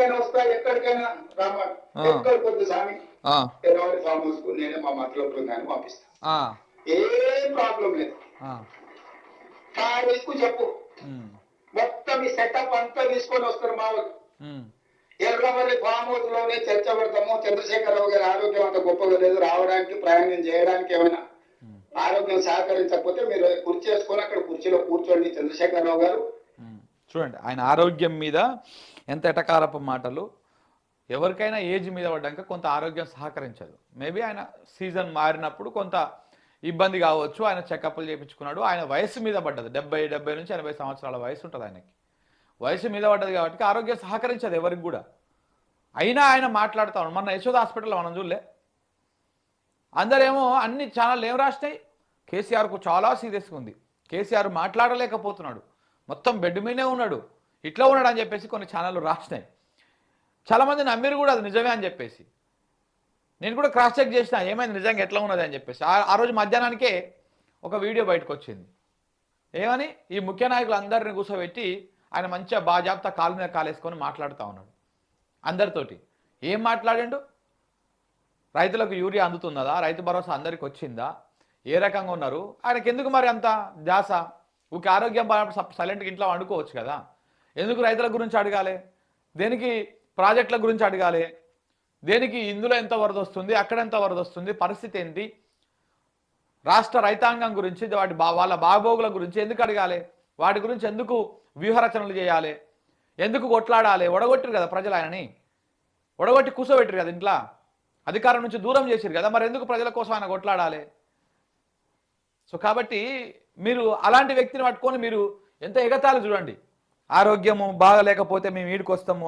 ఎక్కడికైనా వస్తా, ఎక్కడికైనా రామా, ఎక్కడికి వద్దు స్వామి, ఎరవరి ఫామ్ హౌస్ కు నేనే మా మతలో బృందాన్ని పంపిస్తా, ఏం ప్రాబ్లం లేదు. ఎక్కువ చెప్పు, మొత్తం ఈ సెటప్ అంతా తీసుకొని వస్తారు మా వాళ్ళు. ఎర్రవల్లి ఫామ్ హౌస్ లోనే చర్చ పెడతాము. చంద్రశేఖరరావు గారి ఆరోగ్యం అంత గొప్పగా లేదు, రావడానికి ప్రయాణం చేయడానికి ఏమైనా ఆరోగ్యం సహకరించకపోతే మీరు కుర్చీ వేసుకొని అక్కడ కుర్చీలో కూర్చోండి చంద్రశేఖరరావు గారు. చూడండి ఆయన ఆరోగ్యం మీద ఎంత ఎటకారపు మాటలు. ఎవరికైనా ఏజ్ మీద పడ్డాక కొంత ఆరోగ్యం సహకరించదు. మేబీ ఆయన సీజన్ మారినప్పుడు కొంత ఇబ్బంది కావచ్చు. ఆయన చెకప్లు చేయించుకున్నాడు. ఆయన వయసు మీద పడ్డది, 70 నుంచి 80 సంవత్సరాల వయసు ఉంటుంది ఆయనకి. వయసు మీద పడ్డది కాబట్టి ఆరోగ్యం సహకరించదు ఎవరికి కూడా. అయినా ఆయన మాట్లాడుతూ ఉన్నాడు. మొన్న యశోద హాస్పిటల్లో మనం చూడలే, అందరేమో అన్ని ఛానళ్ళు ఏం రాసినాయి, కేసీఆర్కు చాలా సీరియస్గా ఉంది, కేసీఆర్ మాట్లాడలేకపోతున్నాడు, మొత్తం బెడ్ మీదే ఉన్నాడు, ఇట్లా ఉన్నాడు అని చెప్పేసి కొన్ని ఛానళ్ళు రాసినాయి. చాలామంది నమ్మిరు కూడా అది నిజమే అని చెప్పేసి. నేను కూడా క్రాస్ చెక్ చేసిన ఏమైంది నిజంగా ఎట్లా ఉన్నది అని చెప్పేసి. ఆ రోజు మధ్యాహ్నానికే ఒక వీడియో బయటకు వచ్చింది. ఏమని ఈ ముఖ్య నాయకులు అందరిని కూర్చోబెట్టి ఆయన మంచిగా బాజాబ్తా కాలు మీద కాలేసుకొని మాట్లాడుతూ ఉన్నాడు అందరితోటి. ఏం మాట్లాడిండు? రైతులకు యూరియా అందుతున్నదా, రైతు భరోసా అందరికి వచ్చిందా, ఏ రకంగా ఉన్నారు, ఆయనకి ఎందుకు మరి అంత ధ్యాస? ఊరికి ఆరోగ్యం బాగున్నప్పుడు సైలెంట్గా ఇంట్లో వండుకోవచ్చు కదా, ఎందుకు రైతుల గురించి అడగాలి, దేనికి ప్రాజెక్టుల గురించి అడగాలి, దేనికి ఇందులో ఎంత వరద వస్తుంది, అక్కడ ఎంత వరద వస్తుంది, పరిస్థితి ఏంటి, రాష్ట్ర రైతాంగం గురించి వాళ్ళ బాగోగుల గురించి ఎందుకు అడగాలి, వాటి గురించి ఎందుకు వ్యూహరచనలు చేయాలి, ఎందుకు కొట్లాడాలి? ఒడగొట్టారు కదా ప్రజలు, ఆయనని ఒడగొట్టి కూర్చోబెట్టారు కదా ఇంట్లో, అధికారం నుంచి దూరం చేశారు కదా, మరి ఎందుకు ప్రజల కోసం ఆయన కొట్లాడాలి? సో కాబట్టి మీరు అలాంటి వ్యక్తిని పట్టుకొని మీరు ఎంత ఎగతాలు చూడండి. ఆరోగ్యము బాగలేకపోతే మేము వీడికి వస్తాము,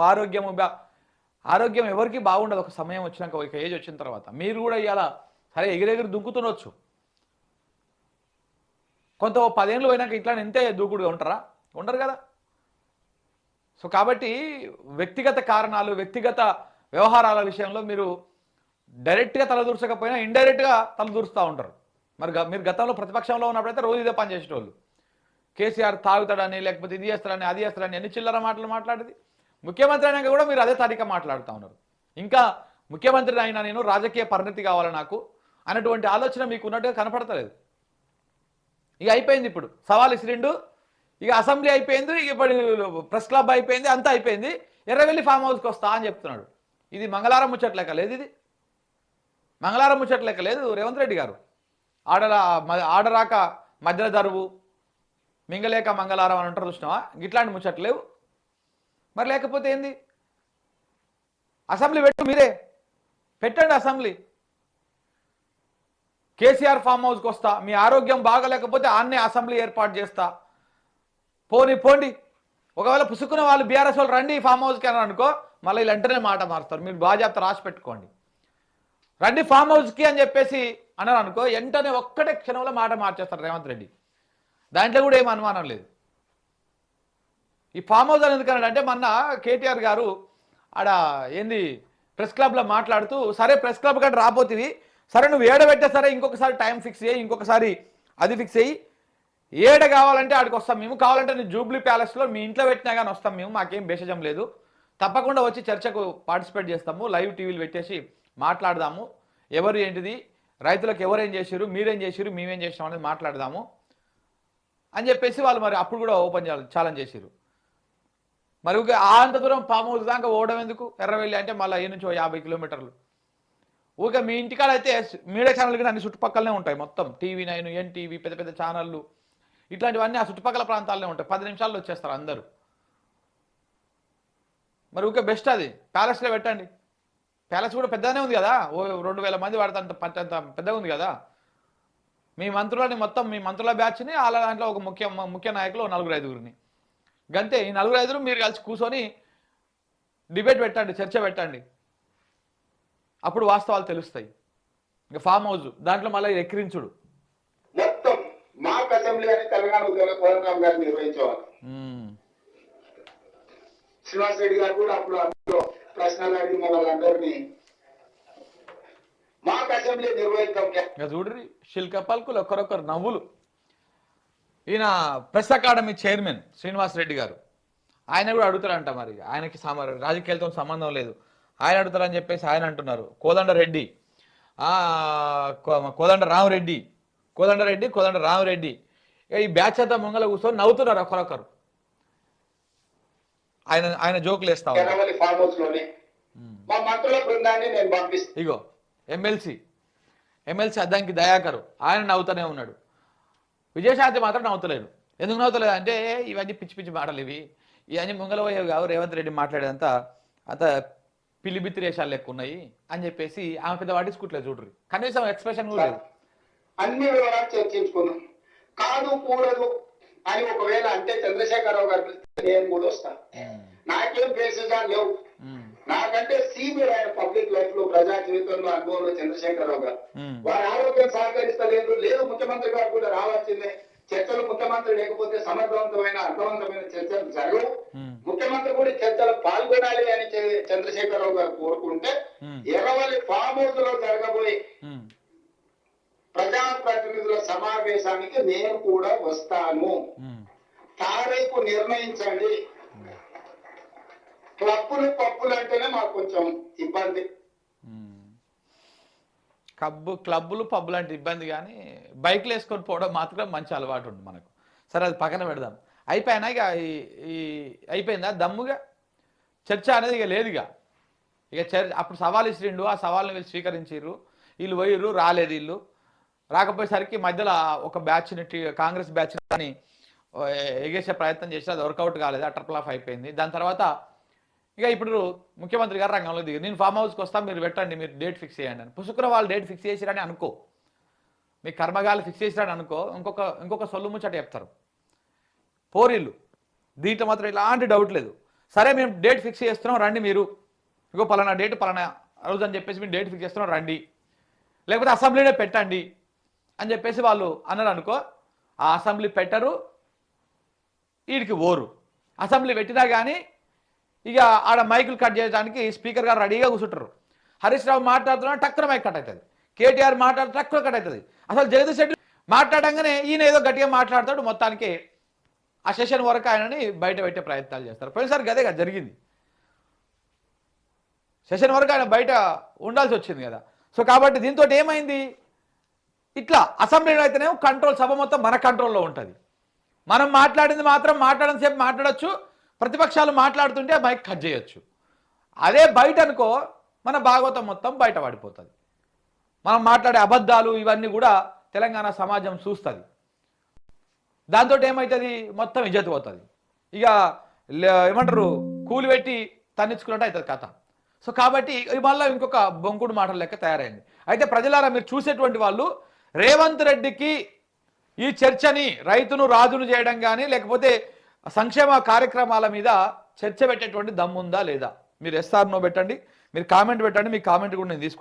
ఆరోగ్యం ఎవరికి బాగుండదు ఒక సమయం వచ్చినాక, ఒక ఏజ్ వచ్చిన తర్వాత. మీరు కూడా ఇలా సరే ఎగిరెగిరి దుంకుతుండొచ్చు, కొంత 10 ఏళ్ళు పోయినాక ఇట్లా ఇంతే దూకుడుగా ఉంటారా? ఉండరు కదా. సో కాబట్టి వ్యక్తిగత కారణాలు, వ్యక్తిగత వ్యవహారాల విషయంలో మీరు డైరెక్ట్గా తలదూర్చకపోయినా ఇండైరెక్ట్గా తలదూరుస్తూ ఉంటారు. మరి మీరు గతంలో ప్రతిపక్షంలో ఉన్నప్పుడైతే రోజు ఇదే పని చేసేటోళ్ళు. కేసీఆర్ తాగుతాడని, లేకపోతే ఇది చేస్తాడని, అది చేస్తాడని ఎన్ని చిల్లర మాటలు మాట్లాడేది. ముఖ్యమంత్రి అయినాక కూడా మీరు అదే తారీఖు మాట్లాడుతూ ఉన్నారు. ఇంకా ముఖ్యమంత్రి అయినా నేను రాజకీయ పరిణతి కావాలి నాకు అన్నటువంటి ఆలోచన మీకు ఉన్నట్టుగా కనపడతలేదు. ఇక అయిపోయింది, ఇప్పుడు సవాల్ ఇసిరిండు, ఇక అసెంబ్లీ అయిపోయింది, ఇక ఇప్పుడు ప్రెస్ క్లబ్ అయిపోయింది, అంతా అయిపోయింది, ఎర్రవెల్లి ఫామ్ హౌస్కి వస్తా అని చెప్తున్నాడు. ఇది మంగళవారం ముచ్చట్లేక లేదు, ఇది మంగళవారం ముచ్చట్లేక లేదు. రేవంత్ రెడ్డి గారు ఆడరాక మధ్యలో దరువు, మింగలేక మంగళవారం అని అంటారు చూసినావా, ఇట్లాంటి ముచ్చట్లేవు. మరి లేకపోతే ఏంది? అసెంబ్లీ మీరే పెట్టండి అసెంబ్లీ. కేసీఆర్ ఫామ్ హౌస్కి వస్తా, మీ ఆరోగ్యం బాగలేకపోతే ఆన్నే అసెంబ్లీ ఏర్పాటు చేస్తా, పోండి. ఒకవేళ పుసుకున్న వాళ్ళు బీఆర్ఎస్ వాళ్ళు రండి ఫామ్ హౌస్కి అని అనుకో, మళ్ళీ వెంటనే మాట మారుస్తారు. మీరు బాధ్యత రాసి పెట్టుకోండి, రండి ఫామ్ హౌస్కి అని చెప్పేసి అన్నారు అనుకో, వెంటనే ఒక్కటే క్షణంలో మాట మార్చేస్తారు రేవంత్ రెడ్డి. దాంట్లో కూడా ఏం అనుమానం లేదు. ఈ ఫామ్ హౌస్ అని ఎందుకన్నాడు అంటే, మొన్న కేటీఆర్ గారు ఆడ ఏంది ప్రెస్ క్లబ్లో మాట్లాడుతూ, సరే ప్రెస్ క్లబ్ కంటే రాపోతుంది, సరే నువ్వు ఏడబెట్టే, సరే ఇంకొకసారి టైం ఫిక్స్ చేయి, ఇంకొకసారి అది ఫిక్స్ అయ్యి, ఏడ కావాలంటే ఆడికి వస్తాం మేము, కావాలంటే నీ జూబ్లీ ప్యాలెస్లో మీ ఇంట్లో పెట్టినా కానీ వస్తాం మేము, మాకేం భేషజం లేదు, తప్పకుండా వచ్చి చర్చకు పార్టిసిపేట్ చేస్తాము, లైవ్ టీవీలు పెట్టేసి మాట్లాడదాము, ఎవరు ఏంటిది, రైతులకు ఎవరేం చేశారు, మీరేం చేశారు, మేమేం చేసినాం అనేది మాట్లాడదాము అని చెప్పేసి వాళ్ళు మరి అప్పుడు కూడా ఓపెన్ ఛాలెంజ్ చేశారు. మరి అంత దూరం ఫామ్ హౌస్ దాకా పోవడం ఎందుకు? ఎర్రవెల్లి అంటే మళ్ళీ ఈ నుంచి 50 కిలోమీటర్లు. ఊరికే మీ ఇంటికాడ అయితే మీడియా ఛానల్ కూడా అన్ని చుట్టుపక్కలనే ఉంటాయి, మొత్తం TV9, NTV, పెద్ద పెద్ద ఛానళ్ళు ఇట్లాంటివన్నీ ఆ చుట్టుపక్కల ప్రాంతాలనే ఉంటాయి. 10 నిమిషాల్లో వచ్చేస్తారు అందరూ. మరి ఊరికే బెస్ట్ అది ప్యాలెస్లో పెట్టండి. ప్యాలెస్ కూడా పెద్దగానే ఉంది కదా, 2000 మంది పట్టంత పెద్దగా ఉంది కదా. మీ మంత్రులని మొత్తం మీ మంత్రుల బ్యాచ్ని అలా దాంట్లో ఒక ముఖ్య నాయకులు 4-5 గంతే. ఈ 4-5 మీరు కలిసి కూర్చొని డిబేట్ పెట్టండి, చర్చ పెట్టండి, అప్పుడు వాస్తవాలు తెలుస్తాయి. ఇంకా ఫామ్ హౌస్ దాంట్లో మళ్ళీ ఎక్కిరించుడు మొత్తం మాక్ అసెంబ్లీ అని తెలంగాణ ఉద్యోగ కోదండరామ్ గారు నిర్వహించేవారు. శ్రీనివాస్ రెడ్డి గారు కూడా అప్పుడు అందులో ప్రశ్నలు అడిగి వాళ్ళందరినీ మాక్ అసెంబ్లీ నిర్వహించాం. చూడ్రి శిల్క పల్కులు ఒకరొకరు నవ్వులు. ఈయన press academy chairman Srinivas Reddy గారు ఆయన కూడా అడుగుతారంట, మరి ఆయనకి రాజకీయాలతో సంబంధం లేదు, ఆయన అడుగుతారని చెప్పేసి ఆయన అంటున్నారు. కోదండరెడ్డి, కోదండ రామరెడ్డి, కోదండ రామరెడ్డి, ఈ బ్యాచ్ అంతా ముంగల కూర్చొని నవ్వుతున్నారు ఒకరొకరు. ఆయన జోకులు వేస్తా ఫామ్ హౌస్ లోనే మా మంత్రుల బృందాన్ని నేను పంపిస్తాను. ఇగో ఎమ్మెల్సీ అద్దంకి దయాకరు, ఆయన నవ్వుతూనే ఉన్నాడు. విజయశాంతి మాత్రం నవ్వుతలేడు. ఎందుకు నవ్వుతలేదు అంటే ఇవన్నీ పిచ్చి పిచ్చి మాటలు, ఇవన్నీ ముంగలపోయేవి కావు, రేవంత్ రెడ్డి మాట్లాడేదంతా అంత పిలిబిత్తిరేషాలు లెక్క ఉన్నాయి అని చెప్పేసి ఆమె పెద్ద పట్టించుకుంటలేదు. చూడ్రి, కనీసం ఎక్స్ప్రెషన్ కూడా లేదు. అన్ని వివరాలు చర్చించుకున్నాం. కాదు కూడదు అని ఒకవేళ అంటే చంద్రశేఖరరావు గారు పిలిస్తే నేను కూడా వస్తాను. నాకేం బేసిస్గా లేవు. నాకంటే సీనియర్ ఆయన పబ్లిక్ లైఫ్ లో, ప్రజా జీవితంలో అనుభవంలో చంద్రశేఖరరావు గారు. వారి ఆరోగ్యం సహకరిస్తలేదు, లేదు ముఖ్యమంత్రి గారు కూడా రావాల్సిందే. చర్చలు ముఖ్యమంత్రి లేకపోతే సమర్థవంతమైన అర్థవంతమైన చర్చలు జరగవు. ముఖ్యమంత్రి కూడా చర్చలు పాల్గొనాలి అని చంద్రశేఖరరావు గారు కోరుకుంటే ఎర్రవల్లి ఫామ్ హౌస్ లో జరగబోయే ప్రజాప్రతినిధుల సమావేశానికి నేను కూడా వస్తాను. తారీఖు నిర్ణయించండి. పప్పులు అంటేనే మాకు కొంచెం ఇబ్బంది. క్లబ్బులు పబ్బులు అంటే ఇబ్బంది, కానీ బైక్లు వేసుకొని పోవడం మాత్రం మంచి అలవాటు ఉంది మనకు. సరే, అది పక్కన పెడదాం. అయిపోయినా ఇక అయిపోయిందా దమ్ముగా చర్చ అనేది ఇక లేదు. ఇక అప్పుడు సవాల్ ఇచ్చిండు, ఆ సవాల్ని వీళ్ళు స్వీకరించారు. వీళ్ళు పోయిర్రు, రాలేదు. వీళ్ళు రాకపోయేసరికి మధ్యలో ఒక బ్యాచ్ని, కాంగ్రెస్ బ్యాచ్ అని ఎగేసే ప్రయత్నం చేసి అది వర్కౌట్ కాలేదు, అటర్ ఫ్లాప్ అయిపోయింది. దాని తర్వాత ఇక ఇప్పుడు ముఖ్యమంత్రి గారు రంగంలో దిగి, నేను ఫామ్ హౌస్కి వస్తాను, మీరు పెట్టండి, మీరు డేట్ ఫిక్స్ చేయండి అని. పుసుకున్న వాళ్ళు డేట్ ఫిక్స్ చేసిరని అనుకో, మీ కర్మగాలు ఫిక్స్ చేసిరని అనుకో, ఇంకొక సొల్లు ముచ్చట చెప్తారు పోరీళ్ళు. దీంట్లో మాత్రం ఎలాంటి డౌట్ లేదు. సరే, మేము డేట్ ఫిక్స్ చేస్తున్నాం, రండి మీరు, ఇంకో పలానా డేట్ పలానా రోజు అని చెప్పేసి మేము డేట్ ఫిక్స్ చేస్తున్నాం, రండి, లేకపోతే అసెంబ్లీనే పెట్టండి అని చెప్పేసి వాళ్ళు అన్నారు అనుకో. ఆ అసెంబ్లీ పెట్టరు, వీడికి ఓరు. అసెంబ్లీ పెట్టినా కానీ ఇక ఆడ మైకులు కట్ చేయడానికి స్పీకర్ గారు రెడీగా కూర్చుంటారు. హరీష్ రావు మాట్లాడుతున్నా టక్కున మైక్ కట్ అవుతుంది, కేటీఆర్ మాట్లాడుతూ టక్కున కట్ అవుతుంది. అసలు జగదీష్ రెడ్డి మాట్లాడంగానే ఈయన ఏదో గట్టిగా మాట్లాడతాడు. మొత్తానికి ఆ సెషన్ వరకు ఆయనని బయట పెట్టే ప్రయత్నాలు చేస్తారు. పోయినసారి గదే కదా జరిగింది. సెషన్ వరకు ఆయన బయట ఉండాల్సి వచ్చింది కదా. సో కాబట్టి దీంతో ఏమైంది, ఇట్లా అసెంబ్లీలో అయితేనేమో కంట్రోల్, సభ మొత్తం మన కంట్రోల్లో ఉంటుంది. మనం మాట్లాడింది మాత్రం మాట్లాడడం సేపు మాట్లాడచ్చు, ప్రతిపక్షాలు మాట్లాడుతుంటే మైక్ కట్ చేయొచ్చు. అదే బయట అనుకో, మన భాగవతం మొత్తం బయట పడిపోతుంది. మనం మాట్లాడే అబద్ధాలు ఇవన్నీ కూడా తెలంగాణ సమాజం చూస్తుంది. దాంతో ఏమవుతుంది, మొత్తం ఇజ్జత్ పోతుంది. ఇక ఏమంటారు, కూలి పెట్టి తన్నించుకున్నట్టు అవుతుంది కథ. సో కాబట్టి మళ్ళీ ఇంకొక బొంకుడు మాటల లెక్క తయారైంది. అయితే ప్రజలారా, మీరు చూసేటువంటి వాళ్ళు రేవంత్ రెడ్డికి ఈ చర్చని రైతును రాజును చేయడం కానీ, లేకపోతే సంక్షేమ కార్యక్రమాల మీద చర్చ పెట్టేటువంటి దమ్ముందా లేదా? మీరు ఎస్ఆర్ నో పెట్టండి, మీరు కామెంట్ పెట్టండి. మీ కామెంట్ కూడా నేను తీసుకుంటాను.